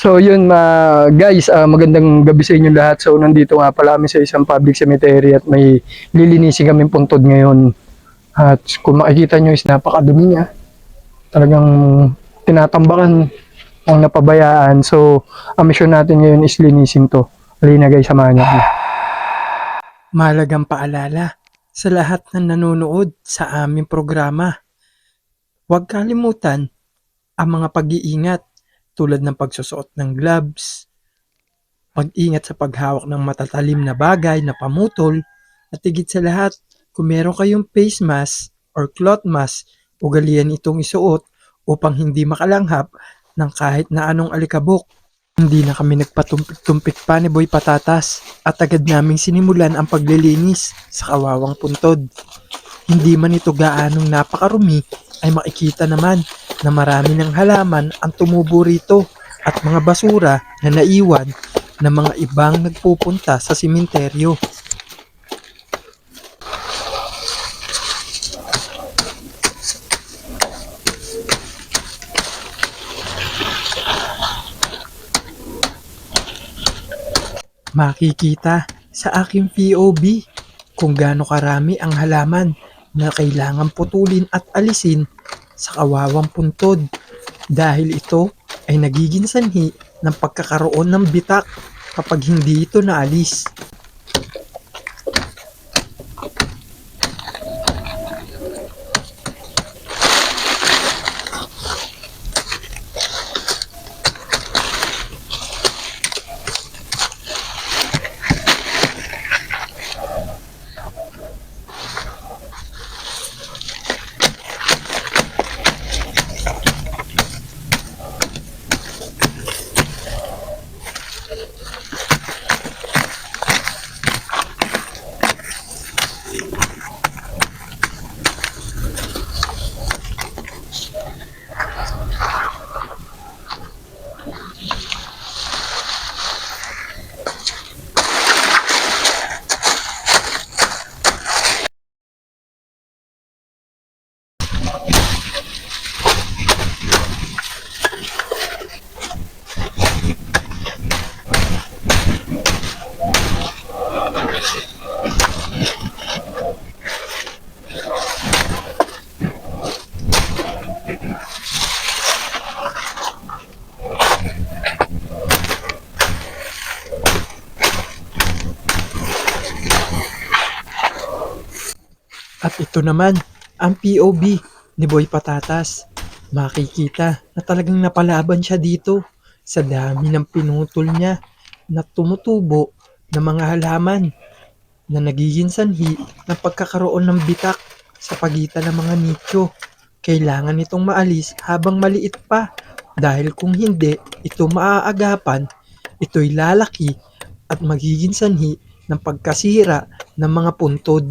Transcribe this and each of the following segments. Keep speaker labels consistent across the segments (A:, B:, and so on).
A: So yun guys, magandang gabi sa inyo lahat. So nandito nga pala kami sa isang public cemetery at may lilinisin kaming puntod ngayon. At kung makikita nyo is napakadumi niya. Talagang tinatambakan ang napabayaan. So ang mission natin ngayon is linisin to. Halina guys, samahan nyo.
B: Mahalagang paalala sa lahat ng nanonood sa aming programa. Huwag kalimutan ang mga pag-iingat tulad ng pagsusuot ng gloves, pag-ingat sa paghawak ng matatalim na bagay na pamutol, at higit sa lahat, kung meron kayong face mask or cloth mask, ugalian itong isuot upang hindi makalanghap ng kahit na anong alikabok. Hindi na kami nagpatumpik-tumpik pa ni Boy Patatas at agad naming sinimulan ang paglilinis sa kawawang puntod. Hindi man ito gaanong napakarumi ay makikita naman na marami ng halaman ang tumubo rito at mga basura na naiwan ng mga ibang nagpupunta sa sementeryo. Makikita sa aking POV kung gaano karami ang halaman na kailangan putulin at alisin sa kawawang puntod dahil ito ay nagiging sanhi ng pagkakaroon ng bitak kapag hindi ito naalis. At ito naman ang POV ni Boy Patatas. Makikita na talagang napalaban siya dito sa dami ng pinutol niya na tumutubo ng mga halaman na nagiging sanhi ng pagkakaroon ng bitak sa pagitan ng mga nicho. Kailangan itong maalis habang maliit pa dahil kung hindi ito maaagapan, ito'y lalaki at magiging sanhi ng pagkasira ng mga puntod.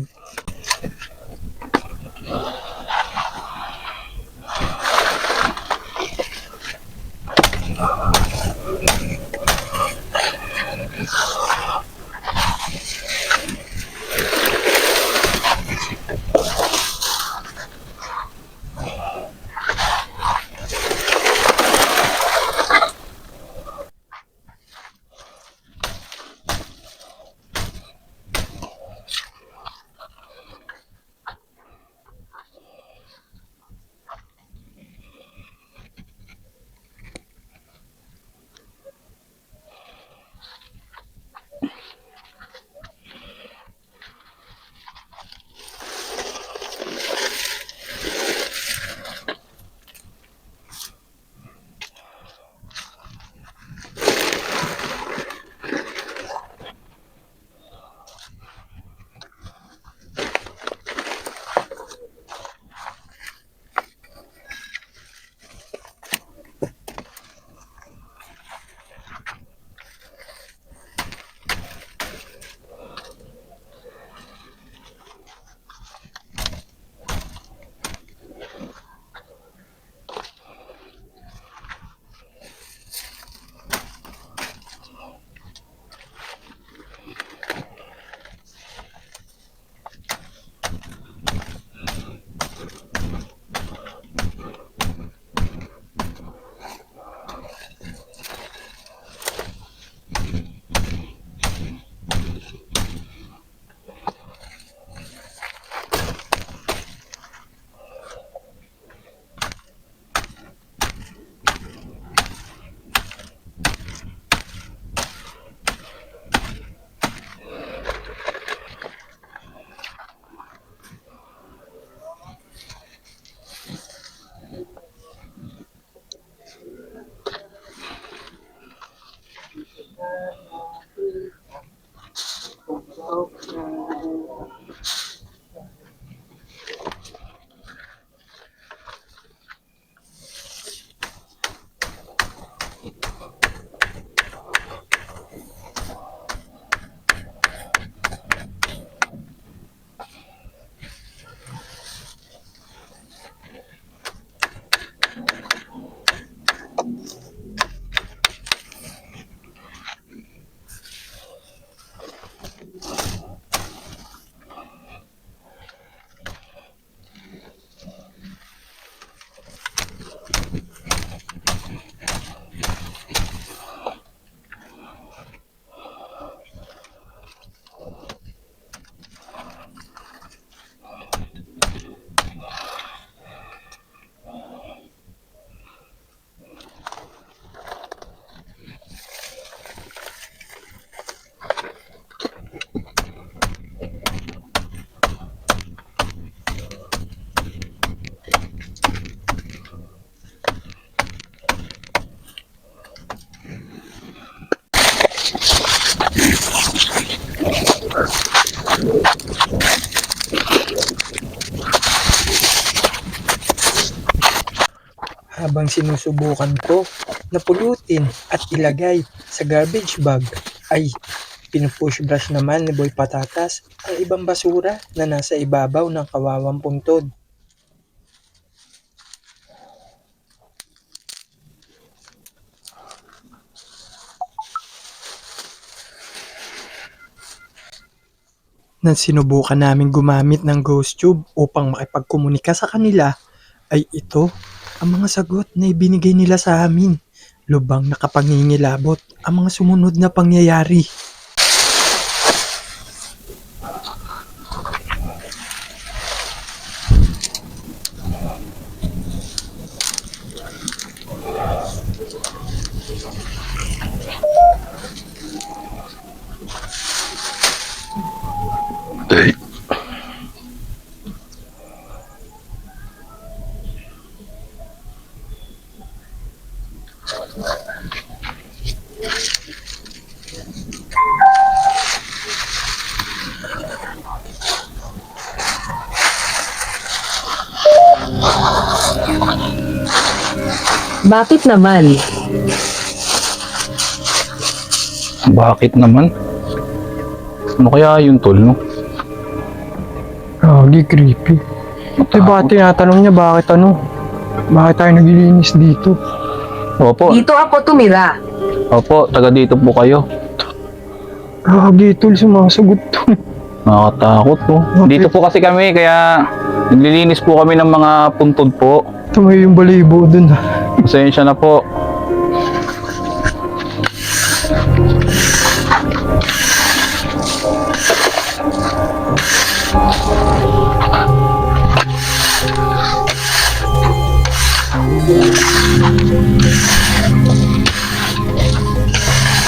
B: Habang sinusubukan ko na pulutin at ilagay sa garbage bag, ay pinupush brush naman ni Boy Patatas ang ibang basura na nasa ibabaw ng kawawang puntod. Nang sinubukan namin gumamit ng ghost tube upang makipagkomunika sa kanila, ay ito ang mga sagot na ibinigay nila sa amin. Lubang nakapangingilabot ang mga sumunod na pangyayari.
C: Bakit naman?
D: Bakit naman? Ano kaya yun, tol, no?
A: Grabe, creepy. Bakit tinatanong niya bakit bakit tayo naglilinis dito?
D: Opo,
C: Dito ako tumira.
D: opo, taga dito po kayo.
A: Grabe, tol, sumasagot to.
D: Nakakatakot po.
A: Bakit?
D: Dito po kasi kami, kaya naglilinis po kami ng mga puntod po.
A: Tumayo yung balibo dun ha.
D: Pasensya na po.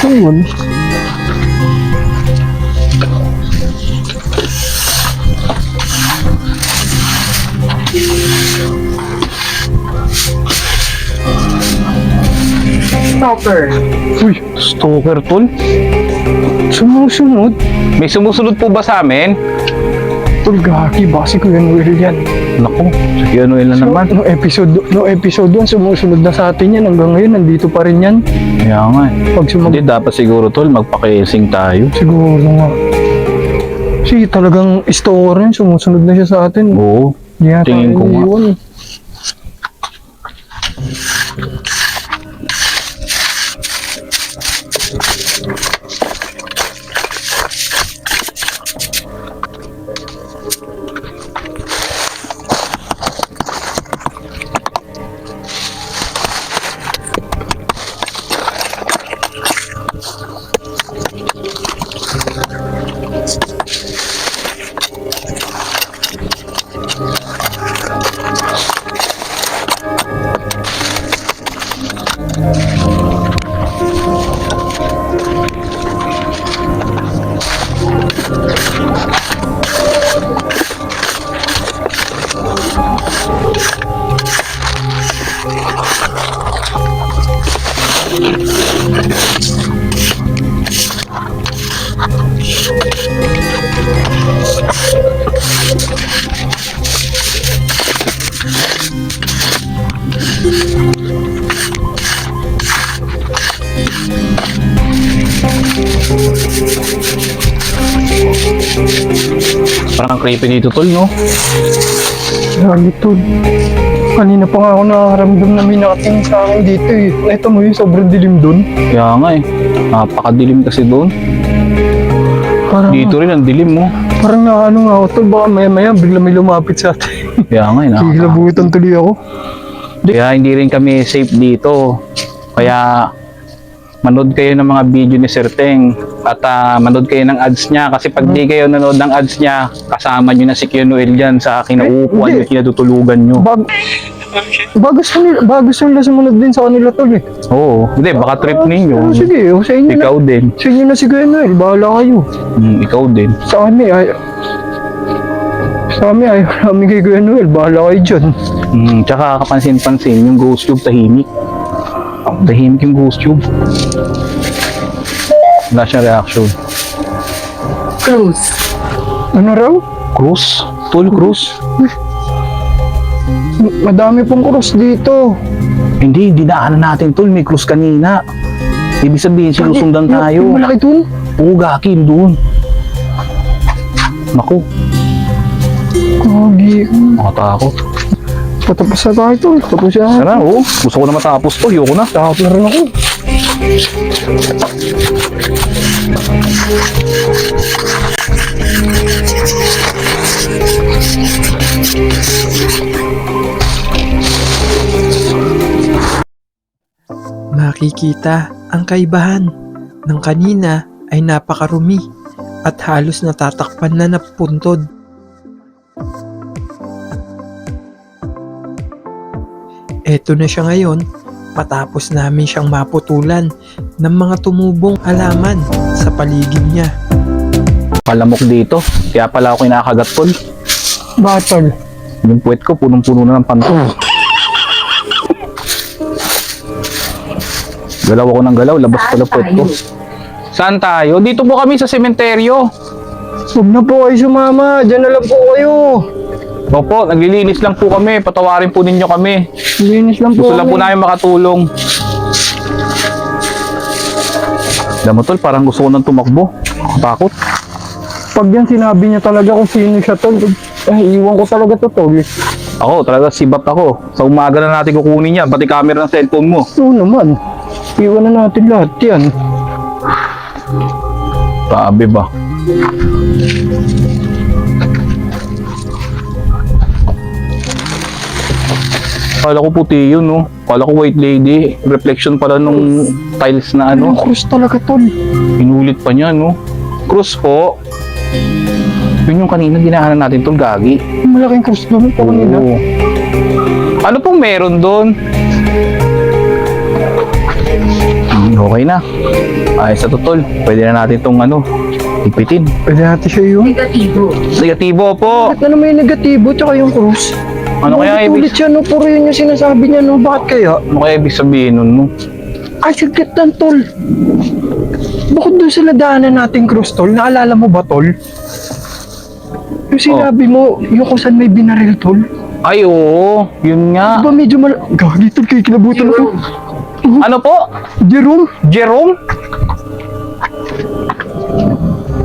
A: Ayun.
C: Stopper.
A: Uy,
D: Stalker, tol?
A: sumusunod.
D: May sumusunod po ba sa amin?
A: Tol, gagi, baka si Kuya Noel yan.
D: Naku, si Noel na naman.
A: No episode 1, sumusunod na sa atin yan. Hanggang ngayon, nandito pa rin yan.
D: Kaya nga eh.
A: Pag
D: Hindi, dapat siguro, tol, magpakising tayo.
A: siguro nga. Kasi talagang stalker yun, sumusunod na siya sa atin.
D: Oo.
A: Hindi na
D: tingin
A: tayo
D: ko nga.
A: iiwan eh.
D: Parang creepy dito, tol, no?
A: Grabe tol. Kanina pa nga ako nakakaramdam na may nakatingin sa akin dito eh. Ito mo yung sobrang dilim dun.
D: Kaya nga eh. Napakadilim kasi doon.
A: Parang,
D: Dito rin ang dilim, mo.
A: parang naano nga ako tol. Baka maya bigla may lumapit sa atin.
D: Kaya nga eh.
A: Kikilabutan tuloy ako.
D: Kaya hindi rin kami safe dito. Kaya manood kayo ng mga video ni Sir Teng at manood kayo ng ads niya kasi pag di kayo nanood ng ads niya, kasama nyo na si Kuya Noel dyan sa kinauupuan nyo,
A: hindi.
D: kinatutulugan nyo.
A: Ba gusto nila sumunod din sa kanila tol eh.
D: Oo, hindi, baka trip ninyo.
A: Sige, sa inyo na.
D: Ikaw din.
A: Sa inyo na si Kuya Noel. Bahala kayo.
D: Ikaw din.
A: Sa kami ay... Sa kami ay kami kay Kuya Noel. Bahala kayo dyan.
D: Tsaka kapansin-pansin, yung ghost tube tahimik. Tahimik yung ghost tube. Wala siyang reaction.
C: Cruise.
A: Ano raw?
D: Cruz? Full cruise?
A: Madami pong cross dito.
D: Hindi, dinaanan natin tol. May krus kanina. Ibig sabihin, sinusundan tayo.
A: Yung malaki dun.
D: Oo, Gaki, doon. Naku,
A: Gagi.
D: makatakot.
A: Patapos na tayo tol. Tapos na.
D: Tara, oo. Gusto ko na matapos to. Ayoko na.
A: Takot na rin ako.
B: Makikita ang kaibahan ng kanina ay napakarumi at halos natatakpan na napuntod. Eto na siya ngayon matapos namin siyang maputulan ng mga tumubong halaman sa paligid niya.
D: Palamok dito. Kaya pala ako kinakagat tol.
A: Bakit tol?
D: Yung puwet ko, punong-puno na ng pantol. Galaw ako ng galaw. Labas pala puwet ko. Saan tayo? Dito po kami sa sementeryo.
A: Huwag na po kayo sumama. Diyan na lang po kayo.
D: Opo, naglilinis lang po kami. Patawarin po ninyo kami.
A: Linis lang po
D: Gusto lang po
A: kami.
D: namin makatulong. Alam mo tol, parang gusto ko nang tumakbo. Takot.
A: Pag yan sinabi niya talaga kung sino siya tol, iwan ko talaga to tol.
D: Ako, talaga sibat ako. Sa umaga na natin kukunin yan, pati camera ng cellphone mo.
A: Oo naman. Iwan na natin lahat yan.
D: Grabe ba? Kala ko puti yun, no? Kala ko white lady. Reflection pala nung tiles na
A: Ano?
D: ano.
A: Krus talaga tol.
D: Inulit pa niya, no? Cross po. Yun yung kanina dinaanan natin tol, Gagi.
A: Malaking krus doon ito kanina.
D: Oo. Ano pong meron doon? Okay na. Ayos sa totol. Pwede na natin itong ano, ipitin.
A: Pwede natin siya yun.
C: Negatibo.
D: Negatibo po.
A: Bakit na naman yung negatibo tsaka yung krus?
D: Ano kaya
A: Ulit
D: ibig,
A: siya no? Puro yun yung sinasabi niya no? Bakit kaya?
D: ano kaya ibig sabihin nun, no?
A: Ay, saglit lang tol. Bukod doon sa nadaanan nating krus tol, naalala mo ba tol? Yung sinabi mo, yung kung saan may binaril tol.
D: Ay, oo. Yun nga.
A: Diba medyo Gagi tol, kaya kilabutan ako.
D: Ano po?
A: Jerome?
D: Jerome?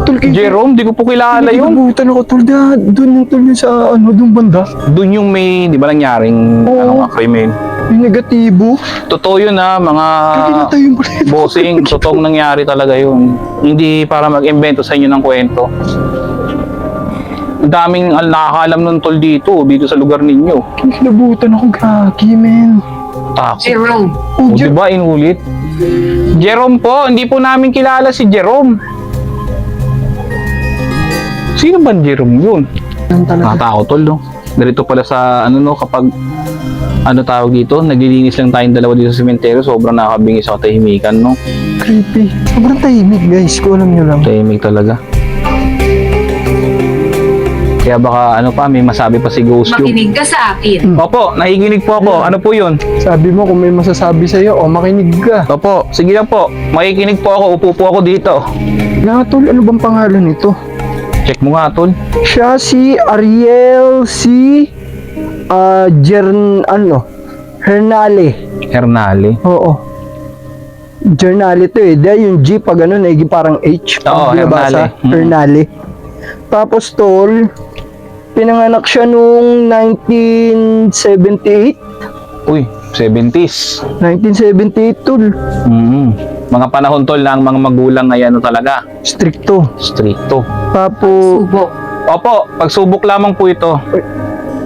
A: Tol, kaya
D: Jerome? Di ko po kilala yun.
A: kilabutan ako tol. Doon yung tol yung sa ano, doon banda.
D: Doon yung may, di ba nangyaring,
A: Oo.
D: ano nga, krimen.
A: Yung negatibo.
D: Totoo yun ha, mga
A: Kaya natay yung boleto.
D: bossing. Totoong nangyari talaga yun. Hindi para mag-invento sa inyo ng kwento. Ang daming nakakaalam nun tol dito sa lugar ninyo.
A: Kilabutan ako, Gagi, men.
D: Takot.
C: Jerome.
A: Oh,
D: O diba, inulit? Jerome po, hindi po namin kilala si Jerome. Sino ba Jerome yun?
A: Yan talaga.
D: Nakatakot tol, no? Narito pala sa, ano no, kapag, ano tawag dito, naglilinis lang tayong dalawa dito sa sementeryo, sobrang nakakabingis sa katahimikan, no?
A: Creepy. Sobrang tahimik, guys. Kung alam nyo lang.
D: Tahimik talaga. Kaya baka, ano pa, may masabi pa si Ghost Cube.
C: Makinig ka sa akin.
D: Opo, nakikinig po ako. Ano po yun?
A: Sabi mo kung may masasabi sa'yo, o makinig ka.
D: Opo, sige lang po. Makikinig po ako, upo po ako dito.
A: Nga, tol, ano bang pangalan nito?
D: Check mo nga, tol.
A: Siya si Ariel C. Hernale.
D: Hernale.
A: Oo. Hernale to eh. Dahil yung G pag ano, naging parang H.
D: Oo,
A: Pag binabasa,
D: Hernale.
A: Hernale. Tapos tol, pinanganak siya nung 1978.
D: Uy, 70s.
A: 1978 tol.
D: Mga panahon tol na ang mga magulang ngayon ano talaga.
A: Stricto.
D: Stricto.
A: Tapos,
C: Subok.
D: Opo, pagsubok lamang po ito.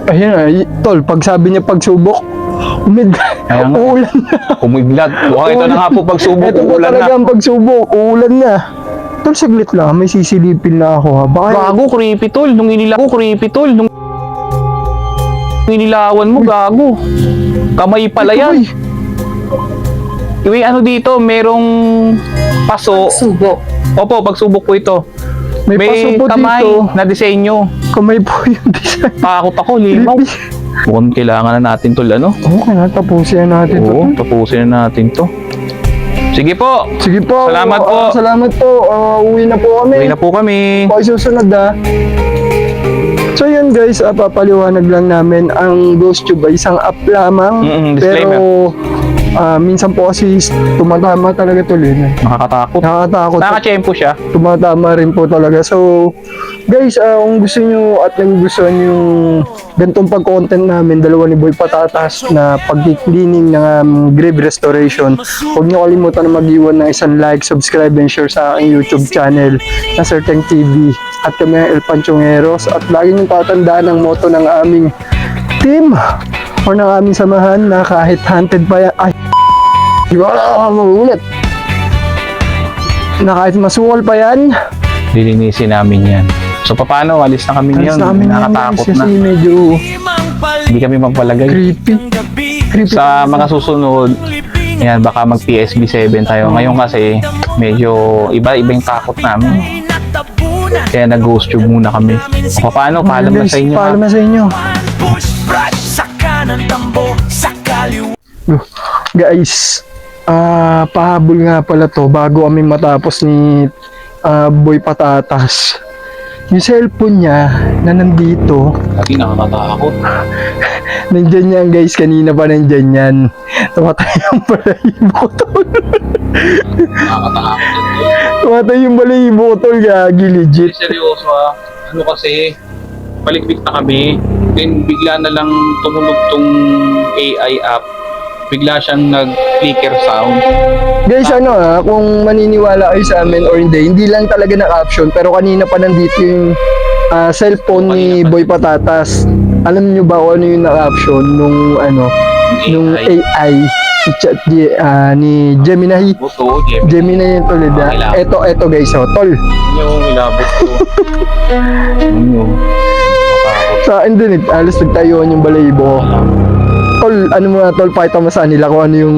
A: ayun na, tol, pag sabi niya pagsubok,
D: Kaya nga.
A: uulan na.
D: Kumiglat. Baka ito na nga po pagsubok,
A: Ito po
D: uulan
A: talaga
D: na.
A: ang pagsubok, uulan na. Tol, saglit lang, may sisilipin na ako ha. Baka,
D: Gago, creepy tol. Nung inilawan mo, gago. Kamay pala yan. Uy, ano dito, merong paso.
C: Subok.
D: Opo, pagsubok po ito.
A: may paso po
D: kamay
A: dito.
D: na disenyo.
A: Kamay po yung design.
D: Takot ako, limaw. Mukhang kailangan na natin tol, ano?
A: Okay na, tapusin natin
D: Oo,
A: to.
D: tapusin na natin to. Sige po,
A: Sige po.
D: Salamat po.
A: Salamat po. Uwi na po kami.
D: uwi na po kami.
A: Okay, susunod ha. So yun guys, papaliwanag lang namin ang GhostTube ay isang app lamang.
D: Disclaimer.
A: Pero Minsan po kasi tumatama talaga tuloy.
D: Nakakatakot.
A: Nakakatakot.
D: Nakakachempo siya.
A: Tumatama rin po talaga. So, guys, kung gusto nyo at nagugustuhan yung gantong pag-content namin, dalawa ni Boy Patatas na pag-cleaning ng grave restoration, huwag nyo kalimutan na mag-iwan ng isang like, subscribe, and share sa aking YouTube channel na Certeng TV. At kami ang El Panchongeros. At lagi nyo tatandaan ang motto ng aming team o ng aming samahan na kahit hunted pa yan, ay, ulit. Na kahit masukol pa yan,
D: Lilinisin namin yan. So, paano? Alis na kami ngayon. Nakakatakot na.
A: kasi medyo
D: Hindi kami magpalagay.
A: creepy
D: Sa mga susunod, ayan, baka mag PSB 7 tayo. Ngayon kasi, medyo iba-iba yung takot namin. Kaya nag-ghost tube muna kami. O paano? Paalam na sa inyo. ha?
A: Paalam na sa inyo. Guys, pahabol nga pala to bago kami matapos ni Boy Patatas. Yung cellphone niya na nandito,
D: Lagi nakakatakot.
A: nandyan yan guys, kanina pa nandyan yan. Tumatay yung balahibo ko tol.
D: Nakakatakot.
A: Tumatay yung balahibo ko tol, gagi legit.
D: Seryoso ano kasi, palikpik na kami. Then bigla na lang tumunog tong AI app. Bigla siyang nag-clicker sound.
A: Guys, kung maniniwala kayo sa amin or hindi lang talaga na-caption, pero kanina pa nandito yung cellphone ni Boy Patatas. Alam nyo ba kung ano yung na-caption nung AI ni Gemini?
D: Buto,
A: Gemini yung tol, Eto guys, tol.
D: yung ilabot ko. Ano?
A: Sa akin din, alas nagtayuan yung balahibo. Tol, tol, pakita mo sa nila kung ano yung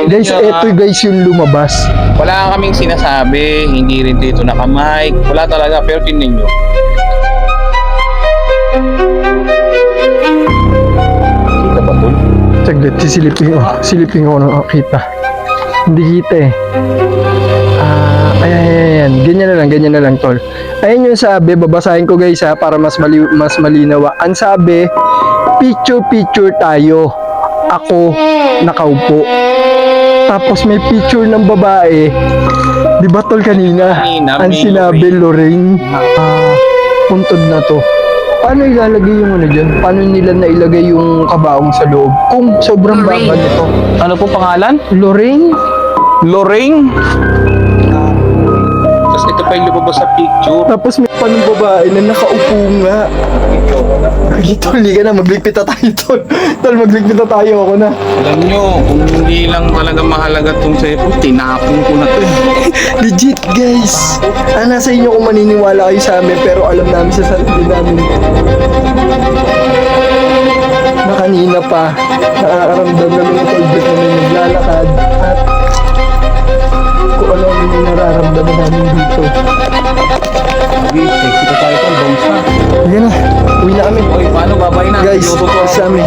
A: Guys, eto guys yung lumabas.
D: Wala kaming sinasabi, hindi rin dito nakamike. Wala talaga, pero tingnan nyo. Kita ba tol?
A: Saglit, silipin ko nakakita. Hindi kita eh. Ayan. Ganyan na lang, tol. Ayan yung sabi, babasahin ko guys para mas malinaw. Ang sabi, picture tayo. Ako, nakaupo. Tapos may picture ng babae. Di ba tol kanina? Ang
D: may
A: sinabi, Lorraine. Puntod na to. Paano ilalagay yung dyan? Paano nila nailagay yung kabaong sa loob? Kung sobrang baba
C: Lorraine.
A: nito.
D: Ano po pangalan?
A: Lorraine?
D: Lorraine. Tapos ito pa yung lumabas sa picture.
A: Tapos may panong babae na nakaupo nga. Lagi tol, hindi ka na. Magligpit na tayo tol. Tol, magligpit na tayo. Ako na.
D: Alam nyo, kung hindi lang talaga mahalaga itong cellphone, tinapon ko na to.
A: Legit guys. Nasa inyo kung maniniwala kayo sa amin. Pero alam namin sa sarili namin. Na kanina pa, nakakaramdam namin ng tolbit na may naglalakad. At kung ano yung nararamdaman namin dito.
D: Okay, kita tayo ito, bounce na.
A: Sige na, uwi na kami.
D: Oy, paano babay na?
A: Guys,
D: Luto to.
A: sa amin.